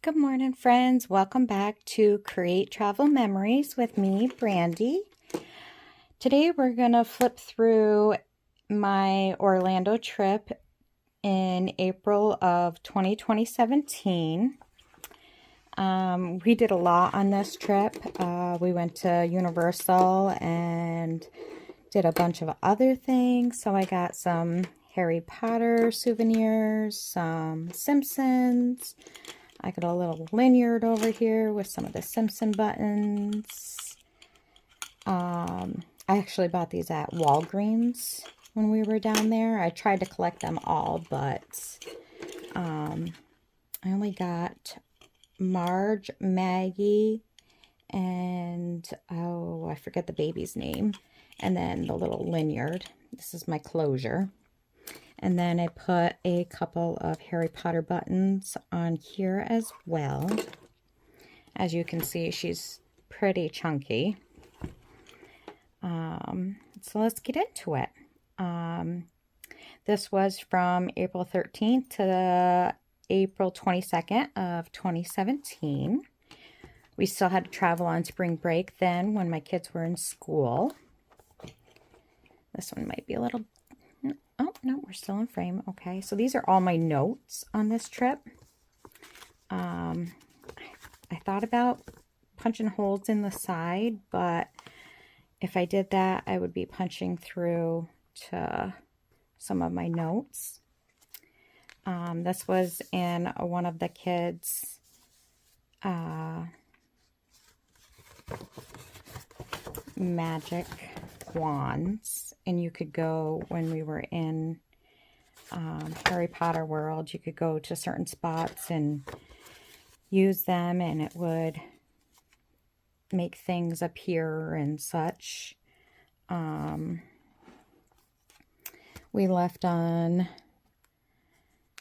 Good morning, friends. Welcome back to Create Travel Memories with me, Brandy. Today we're going to flip through my Orlando trip in April of 2017. We did a lot on this trip. We went to Universal and did a bunch of other things. So I got some Harry Potter souvenirs, some Simpsons. I got a little lanyard over here with some of the Simpson buttons. I actually bought these at Walgreens when we were down there. I tried to collect them all, but I only got Marge, Maggie, and oh, I forget the baby's name. And then the little lanyard. This is my closure. And then I put a couple of Harry Potter buttons on here as well. As you can see, she's pretty chunky. So let's get into it. This was from April 13th to April 22nd of 2017. We still had to travel on spring break then when my kids were in school. This one might be a little... Oh, no, we're still in frame. Okay, so these are all my notes on this trip. I thought about punching holes in the side, but if I did that, I would be punching through to some of my notes. This was in one of the kids' magic wands, and you could go, when we were in Harry Potter World, you could go to certain spots and use them, and it would make things appear and such. We left on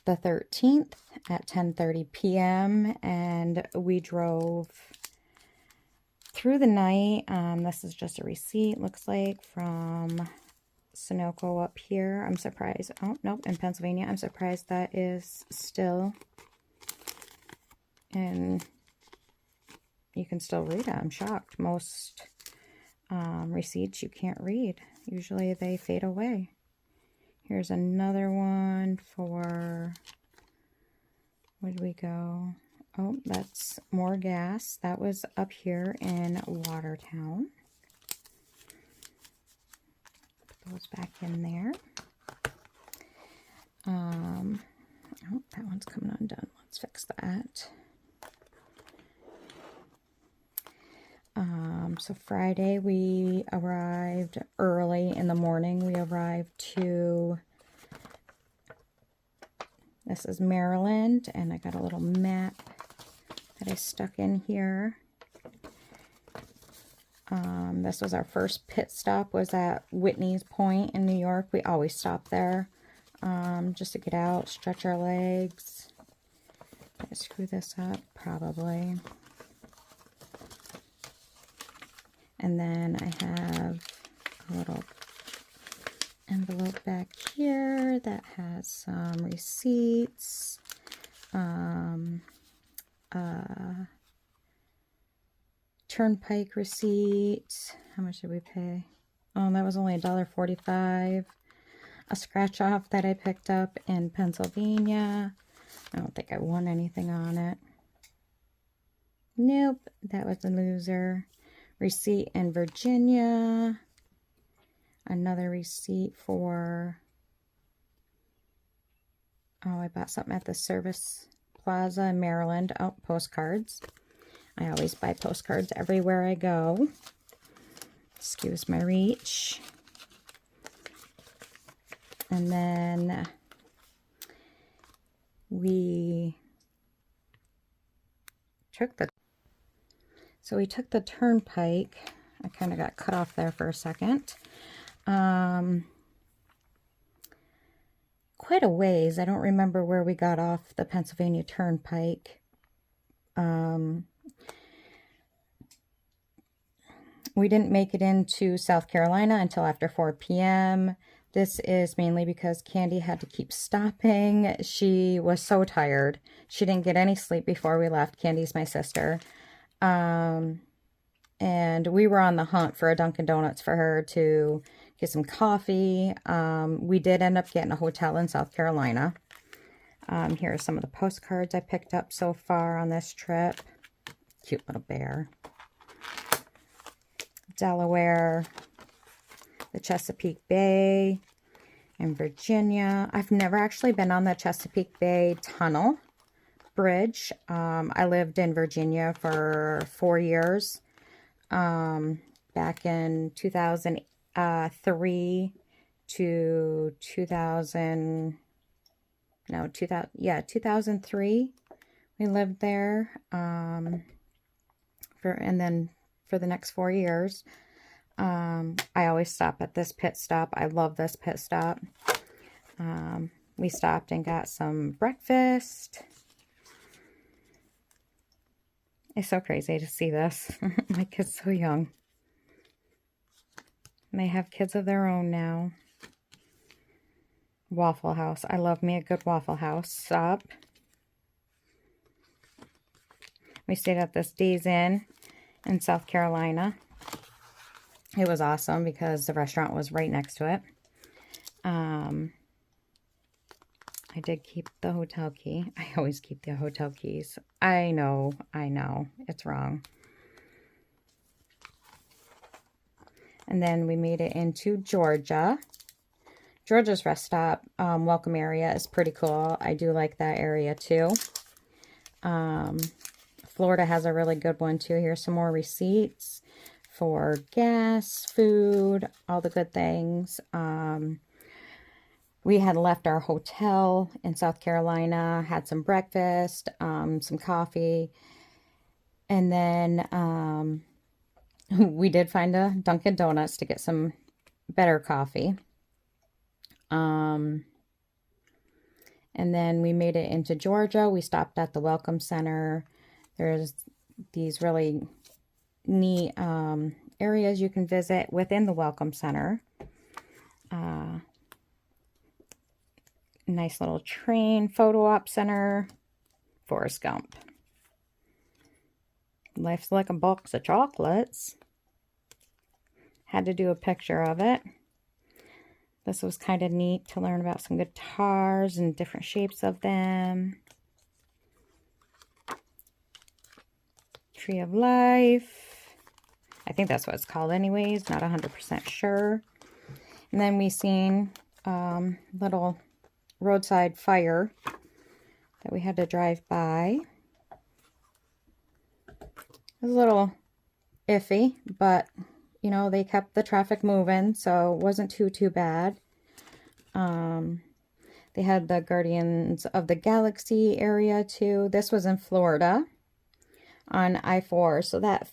the 13th at 10:30 p.m. and we drove through the night. This is just a receipt, looks like, from Sunoco up here. I'm surprised. Oh, nope, in Pennsylvania. I'm surprised that is still. And you can still read it. I'm shocked. Most receipts you can't read. Usually they fade away. Here's another one for... Where did we go? Oh, that's more gas. That was up here in Watertown. Put those back in there. Oh, that one's coming undone. Let's fix that. So Friday we arrived early in the morning. We arrived to... This is Maryland, and I got a little map that I stuck in here. This was our first pit stop, was at Whitney's Point in New York. We always stop there just to get out, stretch our legs. Did I screw this up? Probably. And then I have a little envelope back here that has some receipts. Turnpike receipt. How much did we pay? Oh, that was only $1.45. A scratch off that I picked up in Pennsylvania. I don't think I won anything on it. Nope, that was a loser. Receipt in Virginia. Another receipt for... Oh, I bought something at the Service Plaza in Maryland. Oh, postcards. I always buy postcards everywhere I go. Excuse my reach. And then we took the... So we took the turnpike. I kind of got cut off there for a second. Quite a ways. I don't remember where we got off the Pennsylvania Turnpike. We didn't make it into South Carolina until after 4 p.m. This is mainly because Candy had to keep stopping. She was so tired. She didn't get any sleep before we left. Candy's my sister. And we were on the hunt for a Dunkin' Donuts for her to get some coffee. We did end up getting a hotel in South Carolina. Here are some of the postcards I picked up so far on this trip. Cute little bear. Delaware, the Chesapeake Bay, and Virginia. I've never actually been on the Chesapeake Bay Tunnel Bridge. I lived in Virginia for 4 years. Back in 2003 to 2003 we lived there, and then for the next 4 years. I always stop at this pit stop. I love this pit stop. We stopped and got some breakfast. It's so crazy to see this. My kid's so young. And they have kids of their own now. Waffle House. I love me a good Waffle House stop. We stayed at this Days Inn in South Carolina. It was awesome because the restaurant was right next to it. I did keep the hotel key. I always keep the hotel keys. I know. It's wrong. And then we made it into Georgia. Georgia's rest stop, welcome area is pretty cool. I do like that area too. Florida has a really good one too. Here's some more receipts for gas, food, all the good things. We had left our hotel in South Carolina, had some breakfast, some coffee, and then we did find a Dunkin' Donuts to get some better coffee. And then we made it into Georgia. We stopped at the Welcome Center. There's these really neat areas you can visit within the Welcome Center. Nice little train photo op center. Forrest Gump. Life's like a box of chocolates. Had to do a picture of it. This was kind of neat to learn about some guitars and different shapes of them. Tree of Life. I think that's what it's called anyways. Not 100% sure. And then we seen little roadside fire that we had to drive by. It was a little iffy, but you know, they kept the traffic moving, so it wasn't too bad. They had the Guardians of the Galaxy area too. This was in Florida on I-4. So that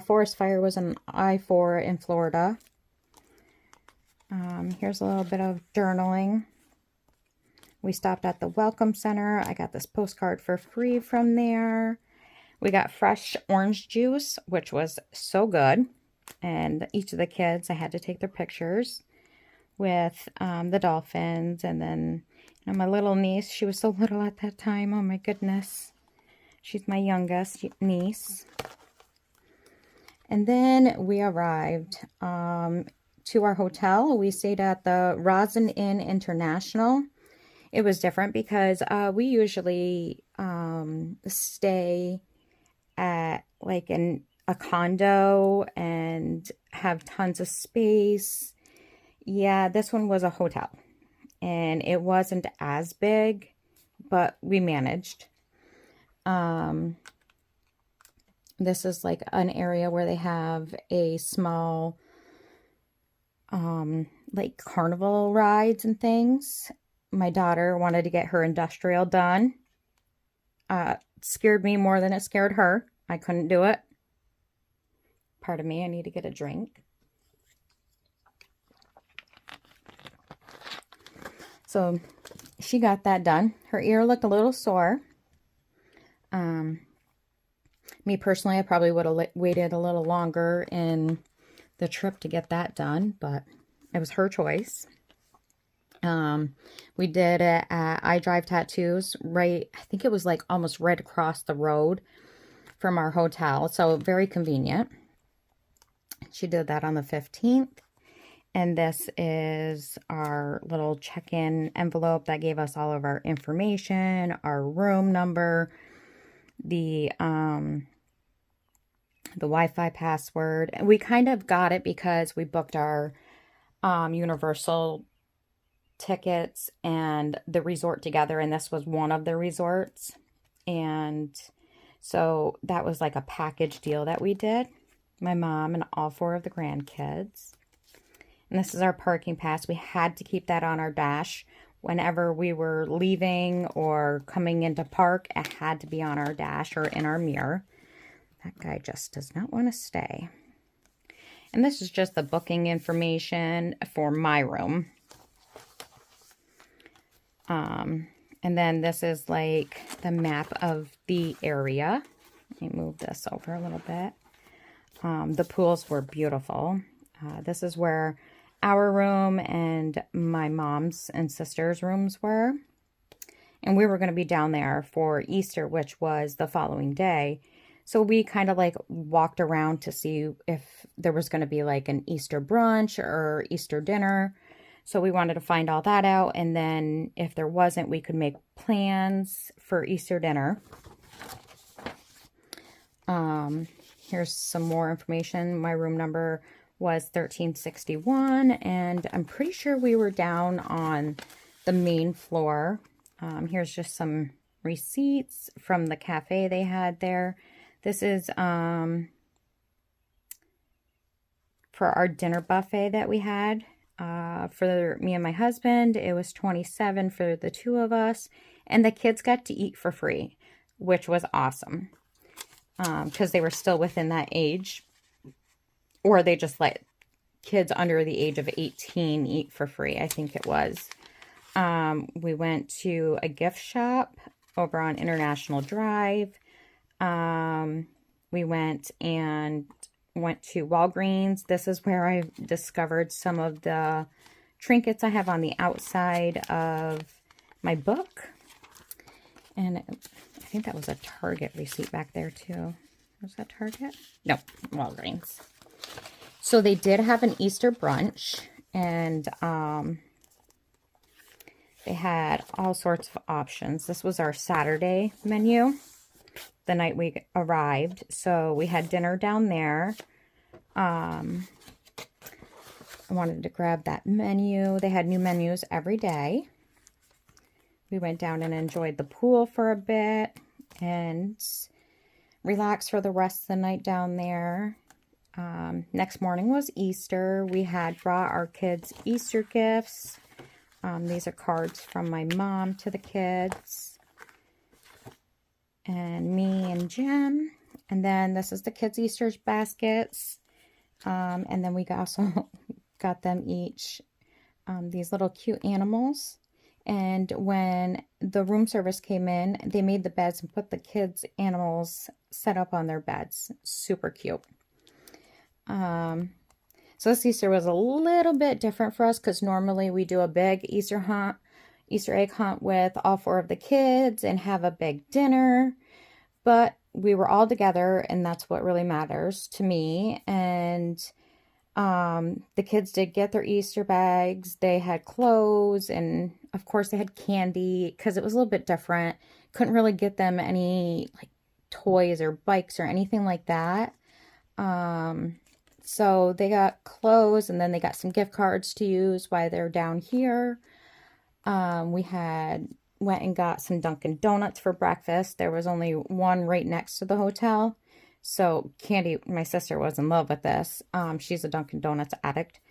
forest fire was on I-4 in Florida. Here's a little bit of journaling. We stopped at the Welcome Center. I got this postcard for free from there. We got fresh orange juice, which was so good. And each of the kids, I had to take their pictures with the dolphins. And then my little niece, she was so little at that time. Oh my goodness. She's my youngest niece. And then we arrived to our hotel. We stayed at the Rosin Inn International. It was different because we usually stay at like a condo and have tons of space. Yeah, this one was a hotel. And it wasn't as big, but we managed. This is like an area where they have a small like carnival rides and things. My daughter wanted to get her industrial done. Scared me more than it scared her. I couldn't do it. Pardon me, I need to get a drink. So she got that done. Her ear looked a little sore. Me personally, I probably would have waited a little longer in the trip to get that done, but it was her choice. We did it at I Drive Tattoos, right, I think it was like almost right across the road from our hotel, so very convenient. She did that on the 15th. And this is our little check-in envelope that gave us all of our information, our room number, the Wi-Fi password. And we kind of got it because we booked our Universal tickets and the resort together, and this was one of the resorts. And so that was like a package deal that we did. My mom and all 4 of the grandkids. And this is our parking pass. We had to keep that on our dash. Whenever we were leaving or coming into park, it had to be on our dash or in our mirror. That guy just does not want to stay. And this is just the booking information for my room. And then this is like the map of the area. Let me move this over a little bit. The pools were beautiful. This is where our room and my mom's and sister's rooms were. And we were going to be down there for Easter, which was the following day. So we kind of like walked around to see if there was going to be like an Easter brunch or Easter dinner. So we wanted to find all that out. And then if there wasn't, we could make plans for Easter dinner. Here's some more information. My room number was 1361, and I'm pretty sure we were down on the main floor. Here's just some receipts from the cafe they had there. This is for our dinner buffet that we had. For me and my husband, it was $27 for the 2 of us, and the kids got to eat for free, which was awesome. Because they were still within that age, or they just let kids under the age of 18 eat for free, I think it was. We went to a gift shop over on International Drive. We went to Walgreens. This is where I discovered some of the trinkets I have on the outside of my book. And I think that was a Target receipt back there too. Was that Target? No, Walgreens. So they did have an Easter brunch, and they had all sorts of options. This was our Saturday menu the night we arrived. So we had dinner down there. I wanted to grab that menu. They had new menus every day. We went down and enjoyed the pool for a bit and relaxed for the rest of the night down there. Next morning was Easter. We had brought our kids Easter gifts. These are cards from my mom to the kids. And me and Jim. And then this is the kids' Easter baskets. And then we also got them each these little cute animals. And when the room service came in, they made the beds and put the kids' animals set up on their beds. Super cute. So this Easter was a little bit different for us because normally we do a big Easter egg hunt with all 4 of the kids and have a big dinner. But we were all together, and that's what really matters to me. And the kids did get their Easter bags. They had clothes, and of course they had candy because it was a little bit different. Couldn't really get them any like toys or bikes or anything like that. So they got clothes, and then they got some gift cards to use while they're down here. We went and got some Dunkin' Donuts for breakfast. There was only one right next to the hotel. So Candy, my sister, was in love with this. She's a Dunkin' Donuts addict.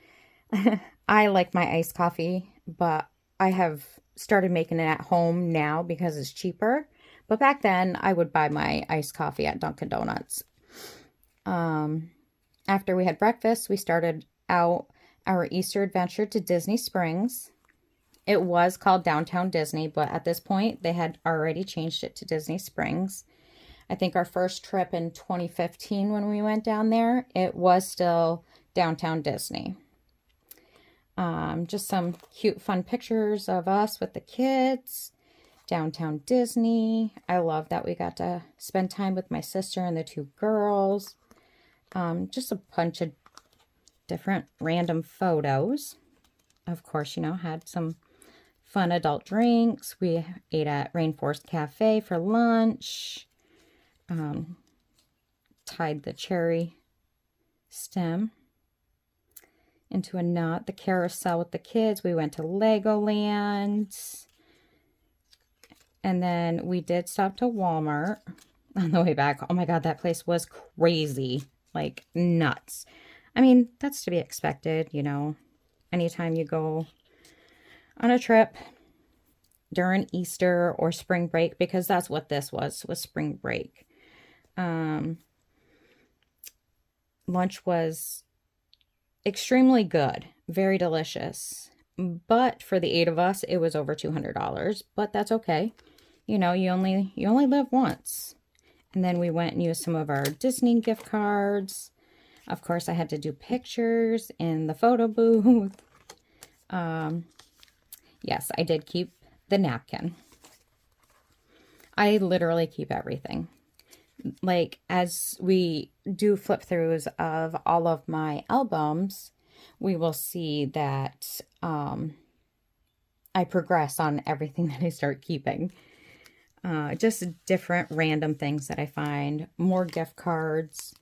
I like my iced coffee, but I have started making it at home now because it's cheaper. But back then, I would buy my iced coffee at Dunkin' Donuts. After we had breakfast, we started out our Easter adventure to Disney Springs. It was called Downtown Disney, but at this point, they had already changed it to Disney Springs. I think our first trip in 2015 when we went down there, it was still Downtown Disney. Just some cute, fun pictures of us with the kids. Downtown Disney. I love that we got to spend time with my sister and the two girls. Just a bunch of different random photos. Of course, you know, had some fun adult drinks. We ate at Rainforest Cafe for lunch. Tied the cherry stem into a knot. The carousel with the kids. We went to Legoland. And then we did stop to Walmart on the way back. Oh my God, that place was crazy. Like nuts. I mean, that's to be expected, you know. Anytime you go on a trip during Easter or spring break, because that's what this was spring break. Lunch was extremely good. Very delicious. But for the 8 of us, it was over $200. But that's okay. You know, you only live once. And then we went and used some of our Disney gift cards. Of course, I had to do pictures in the photo booth. Yes, I did keep the napkin. I literally keep everything. Like, as we do flip throughs of all of my albums, we will see that I progress on everything that I start keeping. Just different random things that I find. More gift cards.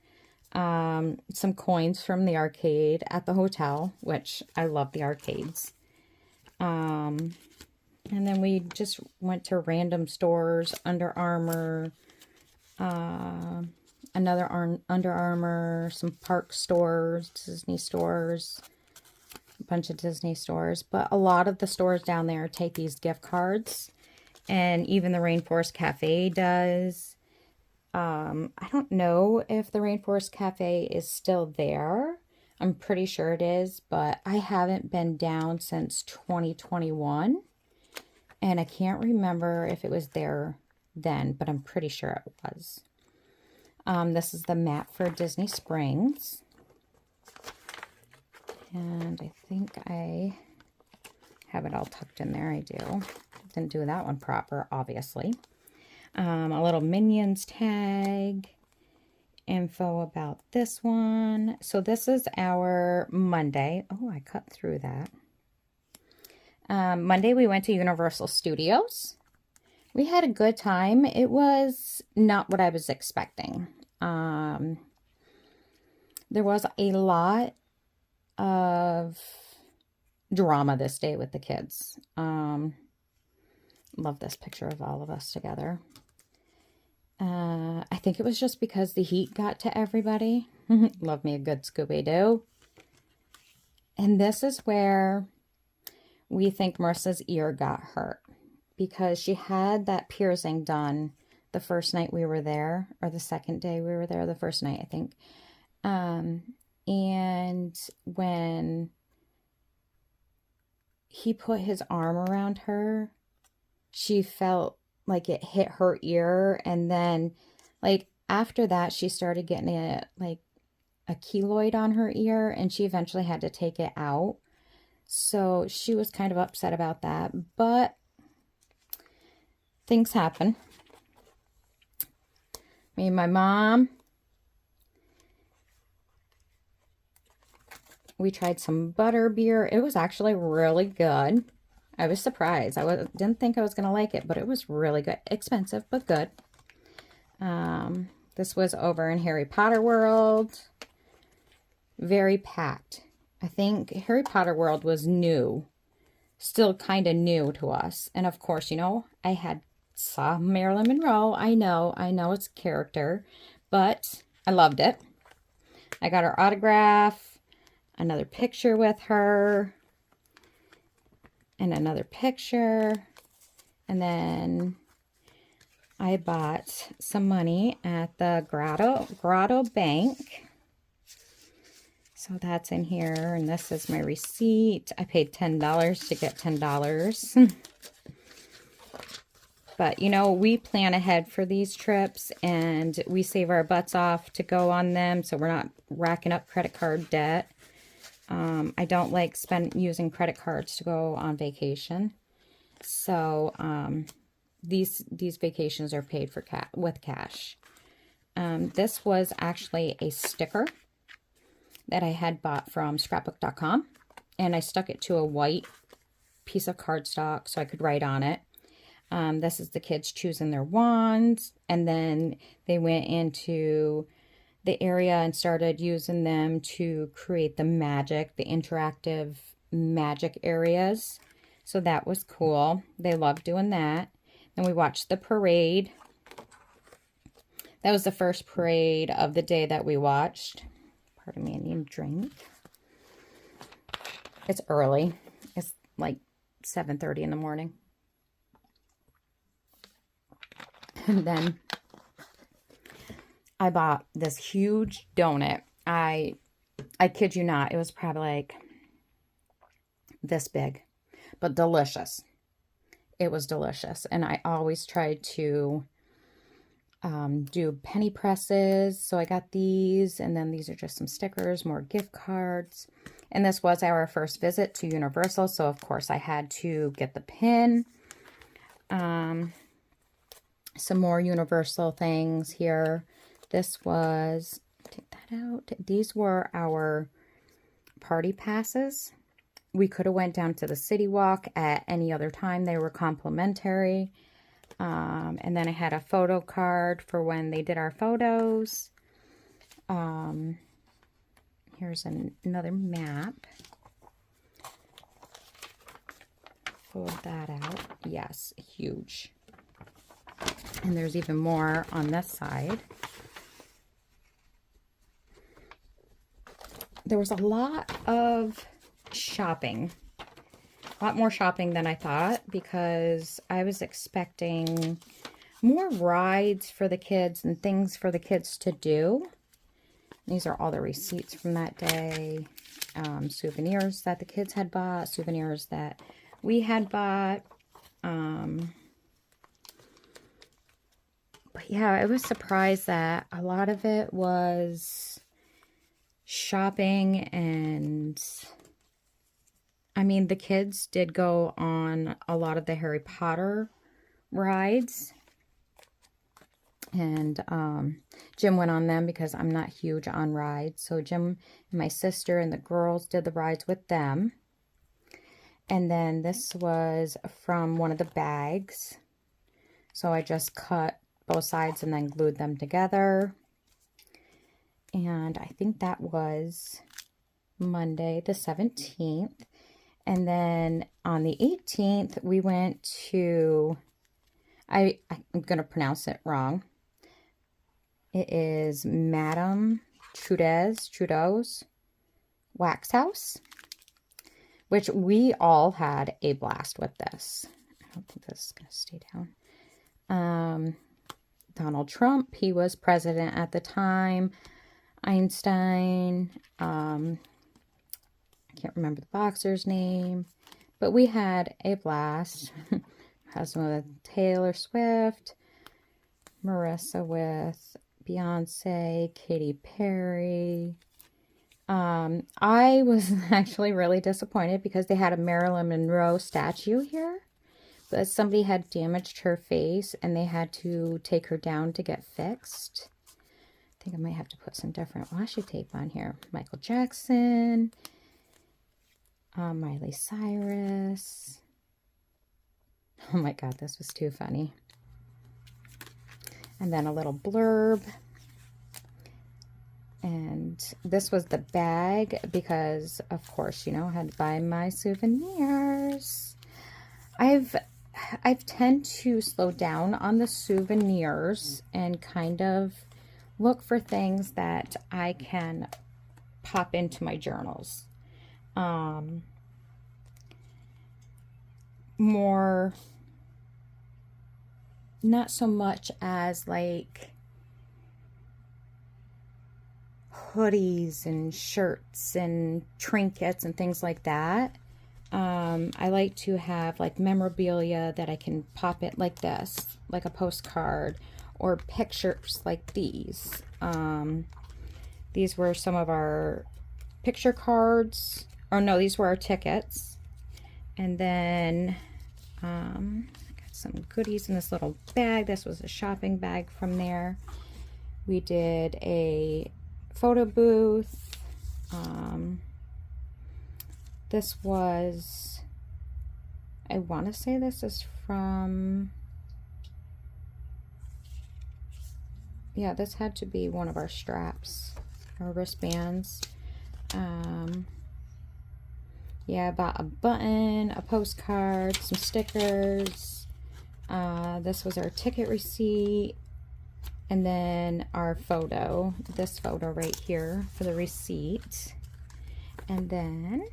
Some coins from the arcade at the hotel, which I love the arcades. And then we just went to random stores. Under Armour. Another Under Armour. Some park stores. Disney stores. A bunch of Disney stores. But a lot of the stores down there take these gift cards. And even the Rainforest Cafe does. I don't know if the Rainforest Cafe is still there. I'm pretty sure it is, but I haven't been down since 2021. And I can't remember if it was there then, but I'm pretty sure it was. This is the map for Disney Springs. And I think I have it all tucked in there. I do. Didn't do that one proper, obviously. A little Minions tag. Info about this one. So this is our Monday. Oh, I cut through that. Monday we went to Universal Studios. We had a good time. It was not what I was expecting. There was a lot of drama this day with the kids. Love this picture of all of us together. I think it was just because the heat got to everybody. Love me a good Scooby-Doo. And this is where we think Marissa's ear got hurt. Because she had that piercing done the first night we were there. Or the second day we were there. The first night, I think. And when he put his arm around her, she felt like it hit her ear, and then like after that she started getting a keloid on her ear, and she eventually had to take it out. So she was kind of upset about that, but things happen. Me and my mom, we tried some butter beer. It was actually really good. I was surprised. Didn't think I was going to like it, but it was really good. Expensive, but good. This was over in Harry Potter World. Very packed. I think Harry Potter World was new. Still kind of new to us. And of course, you know, I saw Marilyn Monroe. I know it's a character, but I loved it. I got her autograph. Another picture with her. And another picture. And then I bought some money at the Grotto Bank. So that's in here. And this is my receipt. I paid $10 to get $10. But, you know, we plan ahead for these trips. And we save our butts off to go on them. So we're not racking up credit card debt. I don't like using credit cards to go on vacation. So these vacations are paid for with cash. This was actually a sticker that I had bought from scrapbook.com, and I stuck it to a white piece of cardstock so I could write on it. This is the kids choosing their wands, and then they went into the area and started using them to create the magic, the interactive magic areas. So that was cool. They loved doing that. Then we watched the parade. That was the first parade of the day that we watched. Pardon me, I need a drink. It's early. It's like 7:30 in the morning. And then I bought this huge donut. I kid you not, it was probably like this big, but delicious. It was delicious. And I always tried to do penny presses. So I got these, and then these are just some stickers, more gift cards. And this was our first visit to Universal, so of course I had to get the pin. Some more Universal things here. This was, take that out. These were our party passes. We could have went down to the City Walk at any other time. They were complimentary. And then I had a photo card for when they did our photos. Here's another map. Pull that out. Yes, huge. And there's even more on this side. There was a lot of shopping. A lot more shopping than I thought, because I was expecting more rides for the kids and things for the kids to do. These are all the receipts from that day. Souvenirs that the kids had bought, souvenirs that we had bought. But yeah, I was surprised that a lot of it was shopping, and I mean, the kids did go on a lot of the Harry Potter rides, and Jim went on them because I'm not huge on rides. So Jim and my sister and the girls did the rides with them. And then this was from one of the bags. So I just cut both sides and then glued them together. And I think that was Monday the 17th. And then on the 18th, we went to, I'm going to pronounce it wrong. It is Madame Trudeau's Wax House, which we all had a blast with this. I don't think this is going to stay down. Donald Trump, he was president at the time. Einstein, I can't remember the boxer's name, but we had a blast. Husband with Taylor Swift, Marissa with Beyonce, Katy Perry. I was actually really disappointed because they had a Marilyn Monroe statue here, but somebody had damaged her face and they had to take her down to get fixed. I think I might have to put some different washi tape on here. Michael Jackson, Miley Cyrus. Oh my God, this was too funny. And then a little blurb. And this was the bag because, of course, you know, I had to buy my souvenirs. I've tend to slow down on the souvenirs and kind of look for things that I can pop into my journals. More, not so much as like hoodies and shirts and trinkets and things like that. I like to have like memorabilia that I can pop it like this, like a postcard, or pictures like these. These were some of our picture cards. Oh no, these were our tickets. And then I got some goodies in this little bag. This was a shopping bag from there. We did a photo booth. This was, I want to say this is from, yeah, this had to be one of our straps, our wristbands. Yeah, I bought a button, a postcard, some stickers. This was our ticket receipt. And then our photo, this photo right here for the receipt. And then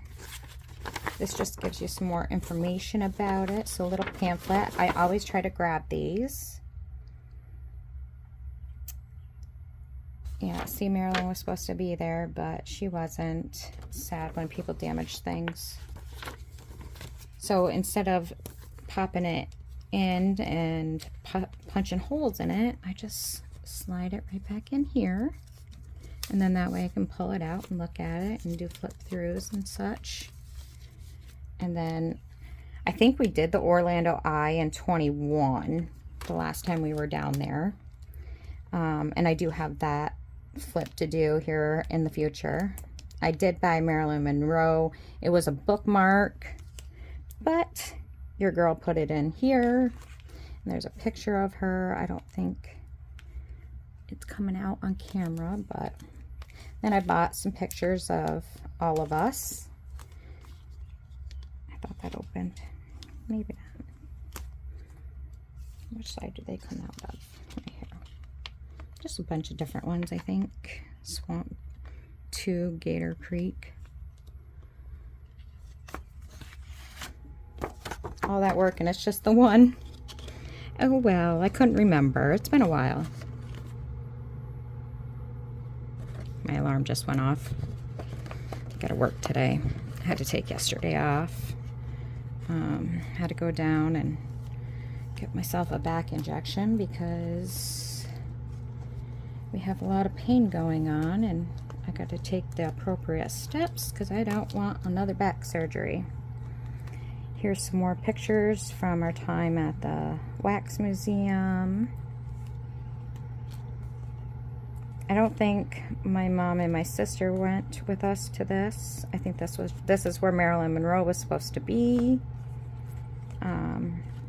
this just gives you some more information about it. So a little pamphlet. I always try to grab these. Yeah, see, Marilyn was supposed to be there, but she wasn't. Sad when people damage things. So instead of popping it in and punching holes in it, I just slide it right back in here. And then that way I can pull it out and look at it and do flip throughs and such. And then I think we did the Orlando Eye in 21, the last time we were down there. And I do have that flip to do here in the future. I did buy Marilyn Monroe. It was a bookmark, but your girl put it in here. And there's a picture of her. I don't think it's coming out on camera, but then I bought some pictures of all of us. I thought that opened. Maybe not. Which side do they come out of? Right here. Just a bunch of different ones, I think. Swamp 2, Gator Creek. All that work and it's just the one. Oh well, I couldn't remember. It's been a while. My alarm just went off. Got to work today. I had to take yesterday off. Had to go down and get myself a back injection because we have a lot of pain going on, and I got to take the appropriate steps because I don't want another back surgery. Here's some more pictures from our time at the Wax Museum. I don't think my mom and my sister went with us to this. I think this is where Marilyn Monroe was supposed to be.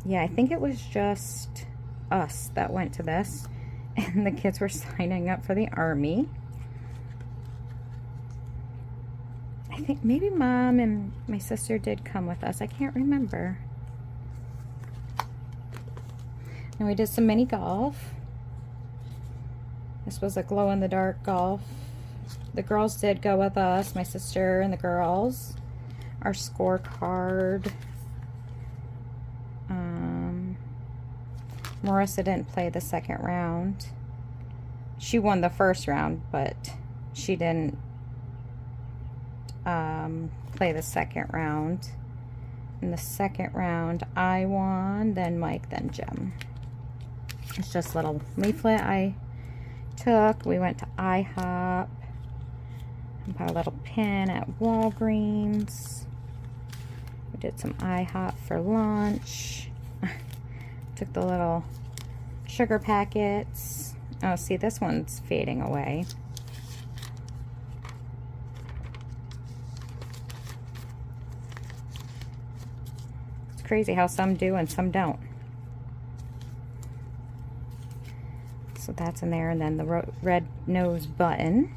Yeah, I think it was just us that went to this, and the kids were signing up for the Army. I think maybe Mom and my sister did come with us. I can't remember. And we did some mini golf. This was a glow-in-the-dark golf. The girls did go with us, my sister and the girls. Our scorecard. Marissa didn't play the second round. She won the first round, but she didn't play the second round. In the second round, I won, then Mike, then Jim. It's just a little leaflet I took. We went to IHOP. Bought a little pin at Walgreens. We did some IHOP for lunch. Took the little sugar packets. Oh, see, this one's fading away. It's crazy how some do and some don't. So that's in there, and then the red nose button.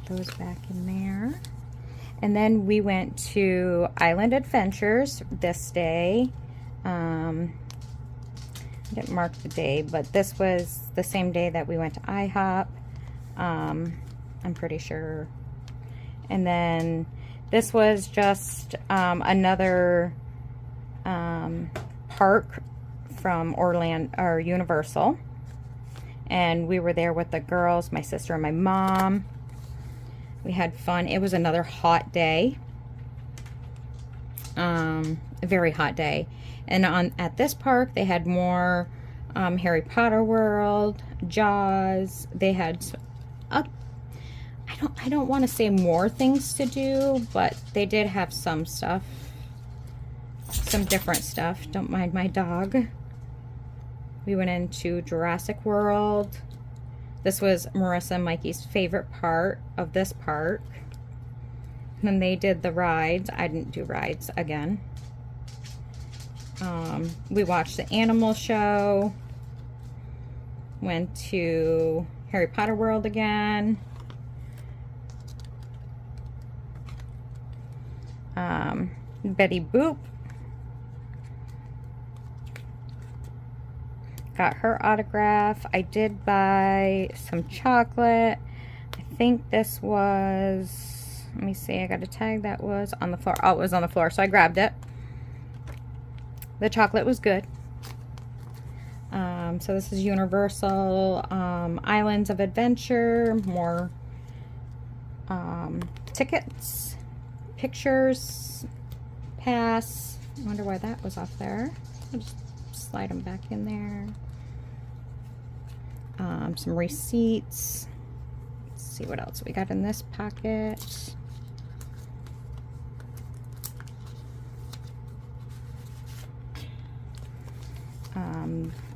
Those back in there. And then we went to Island Adventures this day. I didn't mark the day, but this was the same day that we went to IHOP. I'm pretty sure. And then this was just another park from Orlando or Universal. And we were there with the girls, my sister and my mom. We had fun. It was another hot day. A very hot day. And at this park, they had more Harry Potter World, Jaws. They had I don't want to say more things to do, but they did have some stuff. Some different stuff. Don't mind my dog. We went into Jurassic World. This was Marissa and Mikey's favorite part of this park. And then they did the rides. I didn't do rides again. We watched the animal show. Went to Harry Potter World again. Betty Boop. Got her autograph. I did buy some chocolate. I think this was, let me see, I got a tag that was on the floor. Oh, it was on the floor, so I grabbed it. The chocolate was good. So this is Universal Islands of Adventure. More tickets, pictures, pass. I wonder why that was off there. I'll just slide them back in there. Some receipts. Let's see what else we got in this pocket.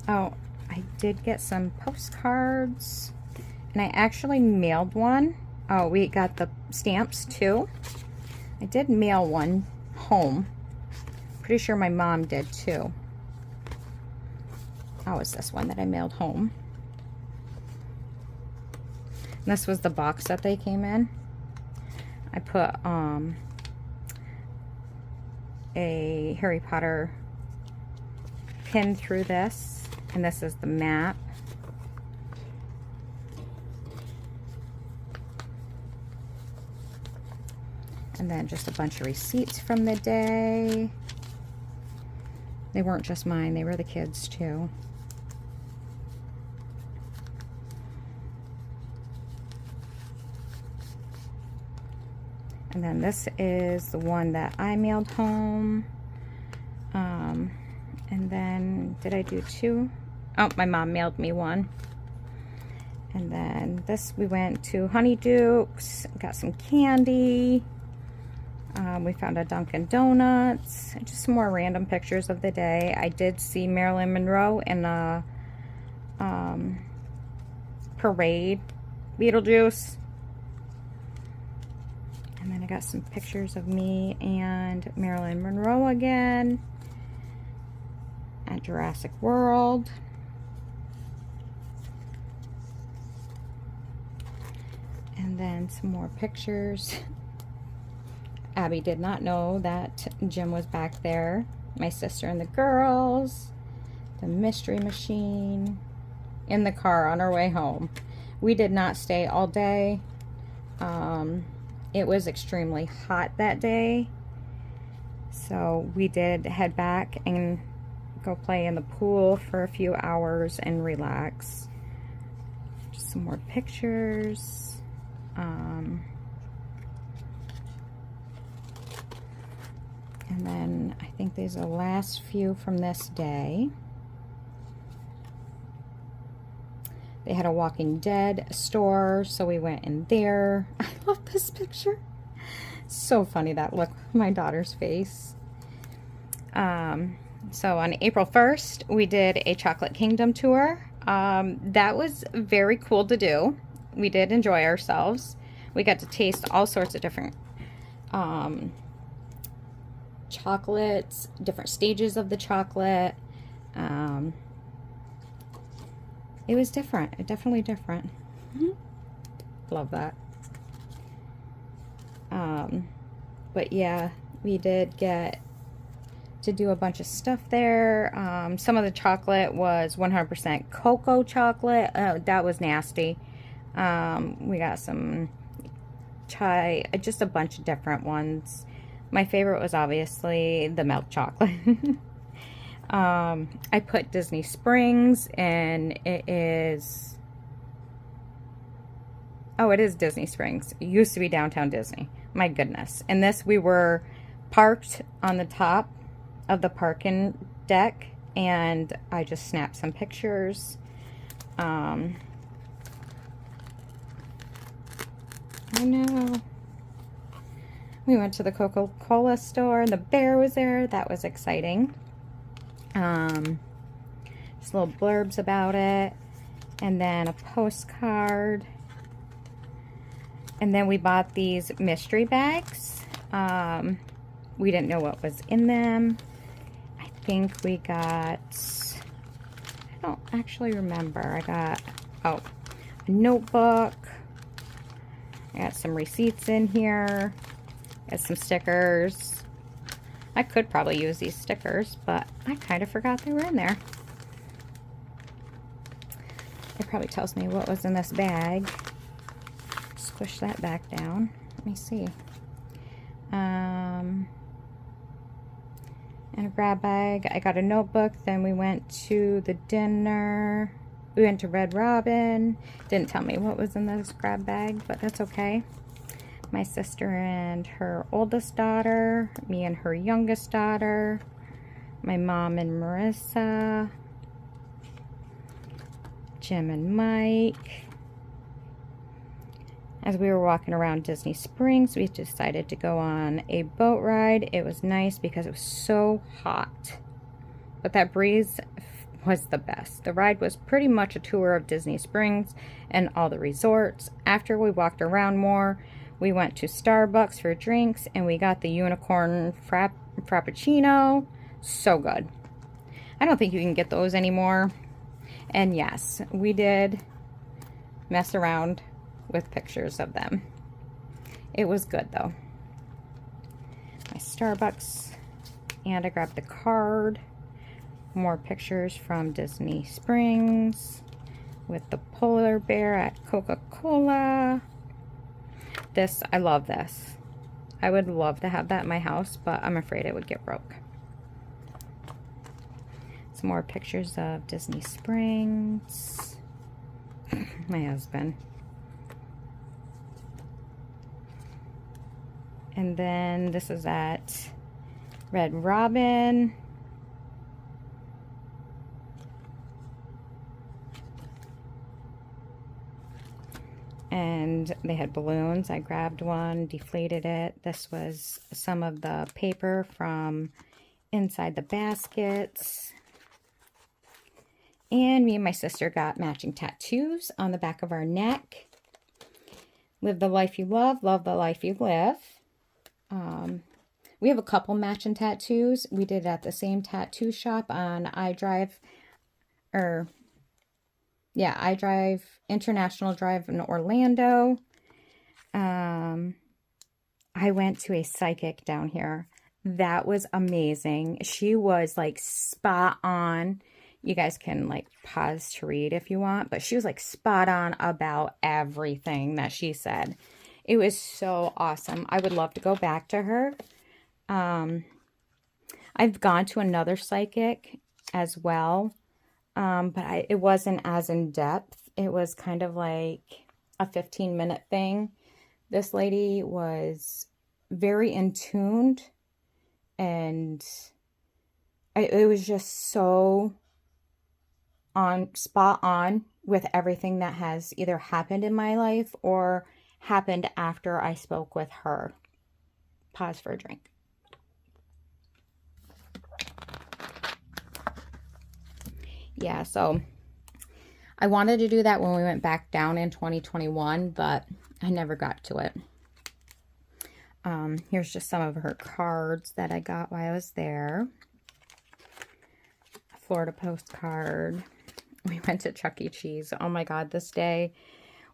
Oh, I did get some postcards, and I actually mailed one. Oh, we got the stamps too. I did mail one home. Pretty sure my mom did too. Oh, it's this one that I mailed home. And this was the box that they came in. I put a Harry Potter pin through this, and this is the map. And then just a bunch of receipts from the day. They weren't just mine, they were the kids too. And then this is the one that I mailed home. And then, did I do two? Oh, my mom mailed me one. And then this, we went to Honeydukes, got some candy. We found a Dunkin' Donuts. Just some more random pictures of the day. I did see Marilyn Monroe in a parade, Beetlejuice. And then I got some pictures of me and Marilyn Monroe again at Jurassic World. And then some more pictures. Abby did not know that Jim was back there. My sister and the girls. The Mystery Machine. In the car on our way home. We did not stay all day. It was extremely hot that day. So we did head back and go play in the pool for a few hours and relax. Just some more pictures. And then I think these are the last few from this day. They had a Walking Dead store, so we went in there. I love this picture. So funny, that look, my daughter's face. So on April 1st, we did a Chocolate Kingdom tour. That was very cool to do. We did enjoy ourselves. We got to taste all sorts of different chocolates, different stages of the chocolate. It was different, definitely different. Love that. But yeah, we did get to do a bunch of stuff there. Some of the chocolate was 100% cocoa chocolate. That was nasty. We got some chai, just a bunch of different ones. My favorite was obviously the milk chocolate. I put Disney Springs, and it is, oh, it is Disney Springs. It used to be Downtown Disney. My goodness. And this, we were parked on the top of the parking deck, and I just snapped some pictures. I know. We went to the Coca-Cola store and the bear was there. That was exciting. Just little blurbs about it. And then a postcard. And then we bought these mystery bags. We didn't know what was in them. I think we got, I don't actually remember. I got, a notebook. I got some receipts in here. Got some stickers. I could probably use these stickers, but I kind of forgot they were in there. It probably tells me what was in this bag. Squish that back down. Let me see. And a grab bag. I got a notebook. Then we went to the dinner. We went to Red Robin. Didn't tell me what was in this grab bag, but that's okay. My sister and her oldest daughter. Me and her youngest daughter. My mom and Marissa. Jim and Mike. As we were walking around Disney Springs, we decided to go on a boat ride. It was nice because it was so hot. But that breeze was the best. The ride was pretty much a tour of Disney Springs and all the resorts. After we walked around more, we went to Starbucks for drinks and we got the unicorn frappuccino. So good. I don't think you can get those anymore. And yes, we did mess around with pictures of them. It was good though. My Starbucks, and I grabbed the card. More pictures from Disney Springs with the polar bear at Coca-Cola. This, I love this. I would love to have that in my house, but I'm afraid it would get broke. Some more pictures of Disney Springs. My husband. And then this is at Red Robin. And they had balloons. I grabbed one, deflated it. This was some of the paper from inside the baskets. And me and my sister got matching tattoos on the back of our neck. Live the life you love the life you live. We have a couple matching tattoos. We did it at the same tattoo shop on iDrive International Drive in Orlando. I went to a psychic down here. That was amazing. She was like spot on. You guys can like pause to read if you want, but she was like spot on about everything that she said. It was so awesome. I would love to go back to her. I've gone to another psychic as well, but it wasn't as in-depth. It was kind of like a 15-minute thing. This lady was very in tuned, and it was just so spot on with everything that has either happened in my life or happened after I spoke with her. Pause for a drink. Yeah, so I wanted to do that when we went back down in 2021, but I never got to it. Here's just some of her cards that I got while I was there. A Florida postcard. We went to Chuck E. Cheese. Oh my God, this day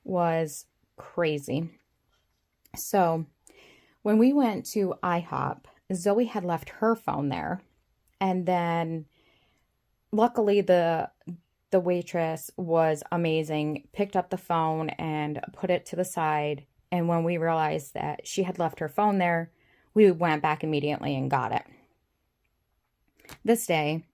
was crazy. So when we went to IHOP, Zoe had left her phone there, and then luckily the waitress was amazing, picked up the phone and put it to the side. And when we realized that she had left her phone there, we went back immediately and got it. This day,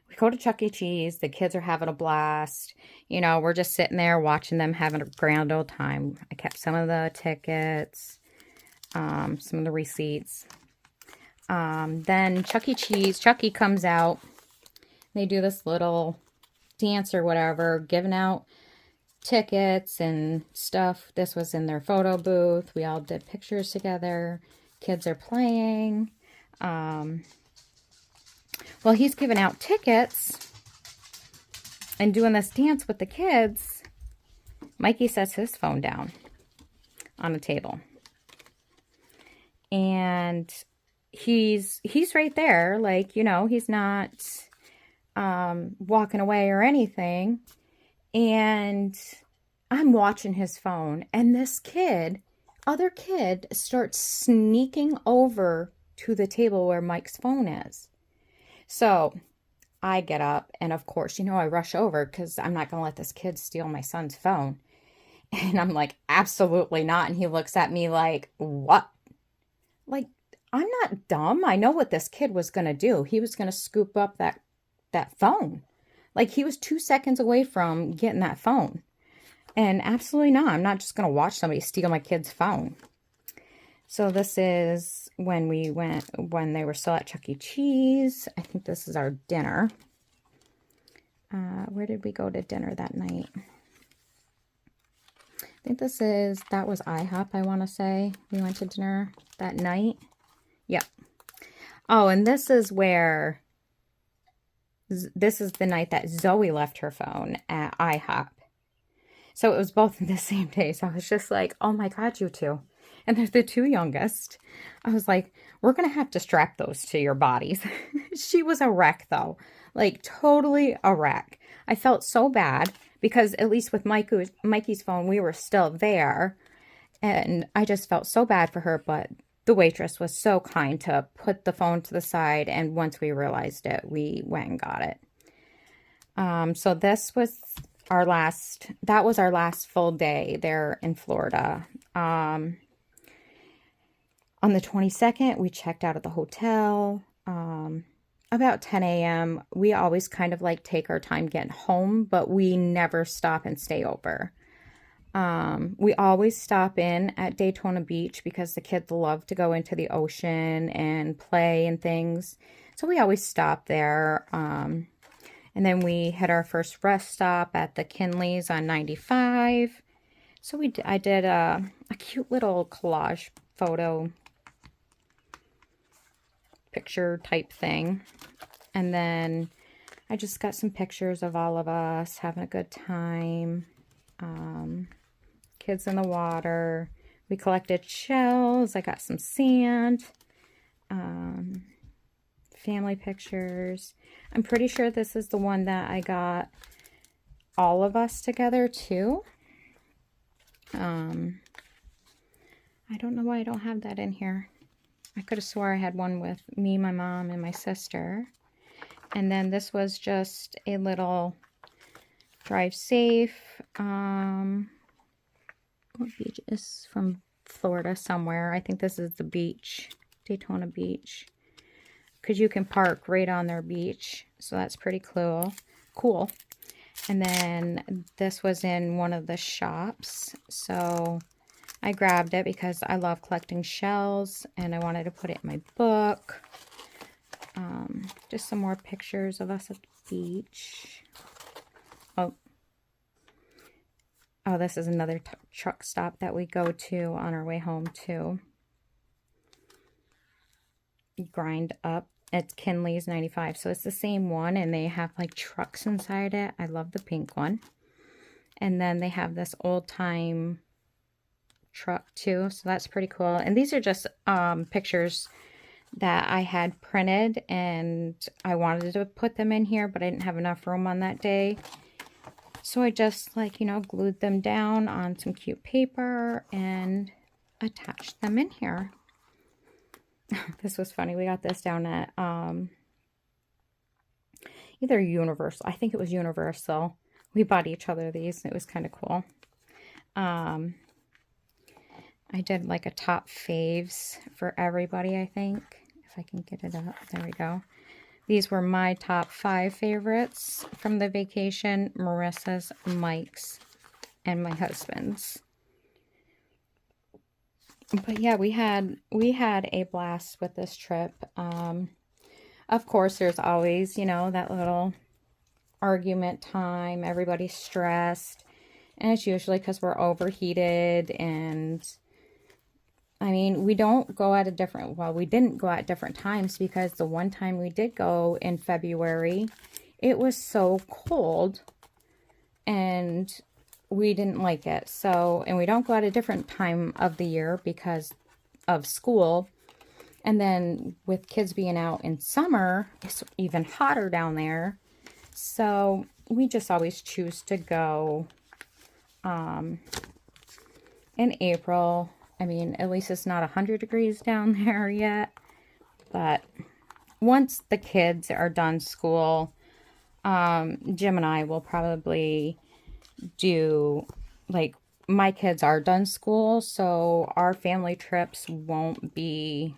we go to Chuck E. Cheese. The kids are having a blast. You know, we're just sitting there watching them having a grand old time. I kept some of the tickets, some of the receipts. Then Chuck E. Cheese, Chucky comes out. They do this little dance or whatever, giving out tickets and stuff. This was in their photo booth. We all did pictures together. Kids are playing. Well, he's giving out tickets and doing this dance with the kids. Mikey sets his phone down on the table. And he's right there, like, you know, he's not walking away or anything. And I'm watching his phone, and this other kid starts sneaking over to the table where Mike's phone is. So I get up, and of course, you know, I rush over because I'm not going to let this kid steal my son's phone. And I'm like, absolutely not. And he looks at me like, what? Like, I'm not dumb. I know what this kid was going to do. He was going to scoop up that phone. Like, he was 2 seconds away from getting that phone. And absolutely not. I'm not just going to watch somebody steal my kid's phone. So this is when they were still at Chuck E. Cheese. I think this is our dinner. Where did we go to dinner that night? I think that was IHOP, I want to say. We went to dinner that night. Yep. Oh, and this is the night that Zoe left her phone at IHOP. So it was both in the same day. So I was just like, oh my God, you two. And they're the two youngest. I was like, we're going to have to strap those to your bodies. She was a wreck though. Like totally a wreck. I felt so bad because at least with Mikey's phone, we were still there. And I just felt so bad for her. But the waitress was so kind to put the phone to the side. And once we realized it, we went and got it. So this was our last full day there in Florida. On the 22nd, we checked out of the hotel. About 10 a.m. We always kind of like take our time getting home, but we never stop and stay over. We always stop in at Daytona Beach because the kids love to go into the ocean and play and things. So we always stop there. And then we had our first rest stop at the Kinleys on 95. So I did a cute little collage photo picture type thing. And then I just got some pictures of all of us having a good time. Kids in the water. We collected shells. I got some sand. Family pictures. I'm pretty sure this is the one that I got all of us together too. I don't know why I don't have that in here. I could have swore I had one with me, my mom, and my sister. And then this was just a little drive safe. What beach is from Florida somewhere? I think this is the beach, Daytona Beach. Because you can park right on their beach. So that's pretty cool. And then this was in one of the shops. So I grabbed it because I love collecting shells. And I wanted to put it in my book. Just some more pictures of us at the beach. Oh, this is another truck stop that we go to on our way home too. Grind Up. It's Kinley's 95. So it's the same one, and they have like trucks inside it. I love the pink one. And then they have this old time truck too. So that's pretty cool. And these are just pictures that I had printed, and I wanted to put them in here, but I didn't have enough room on that day. So I just, like, you know, glued them down on some cute paper and attached them in here. This was funny. We got this down at either Universal. I think it was Universal. We bought each other these. It was kind of cool. I did like a top faves for everybody, I think. If I can get it up. There we go. These were my top 5 favorites from the vacation. Marissa's, Mike's, and my husband's. But yeah, we had a blast with this trip. Of course, there's always, you know, that little argument time. Everybody's stressed. And it's usually because we're overheated. And I mean, we don't go at a different, well, we didn't go at different times because the one time we did go in February, it was so cold and we didn't like it. So, and we don't go at a different time of the year because of school. And then with kids being out in summer, it's even hotter down there. So we just always choose to go in April. I mean, at least it's not 100 degrees down there yet. But once the kids are done school, Jim and I will probably do, like, my kids are done school, so our family trips won't be,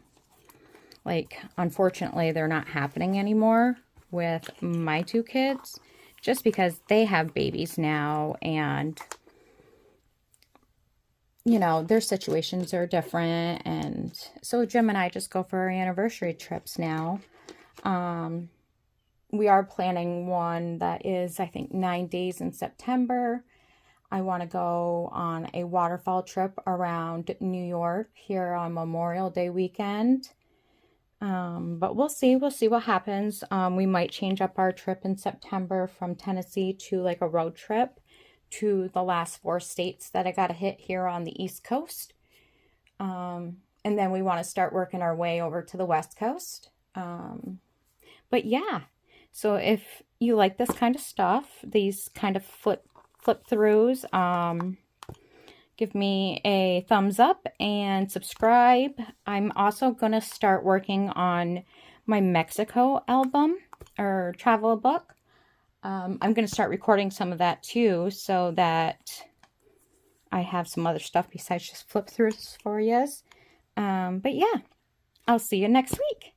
like, unfortunately, they're not happening anymore with my two kids, just because they have babies now, and, you know, their situations are different, and so Jim and I just go for our anniversary trips now. We are planning one that is, I think, 9 days in September. I want to go on a waterfall trip around New York here on Memorial Day weekend. But we'll see. We'll see what happens. We might change up our trip in September from Tennessee to like a road trip to the last 4 states that I got to hit here on the East Coast. And then we want to start working our way over to the West Coast. But yeah, so if you like this kind of stuff, these kind of flip throughs, give me a thumbs up and subscribe. I'm also going to start working on my Mexico album or travel book. I'm going to start recording some of that too, so that I have some other stuff besides just flip throughs for you. But yeah, I'll see you next week.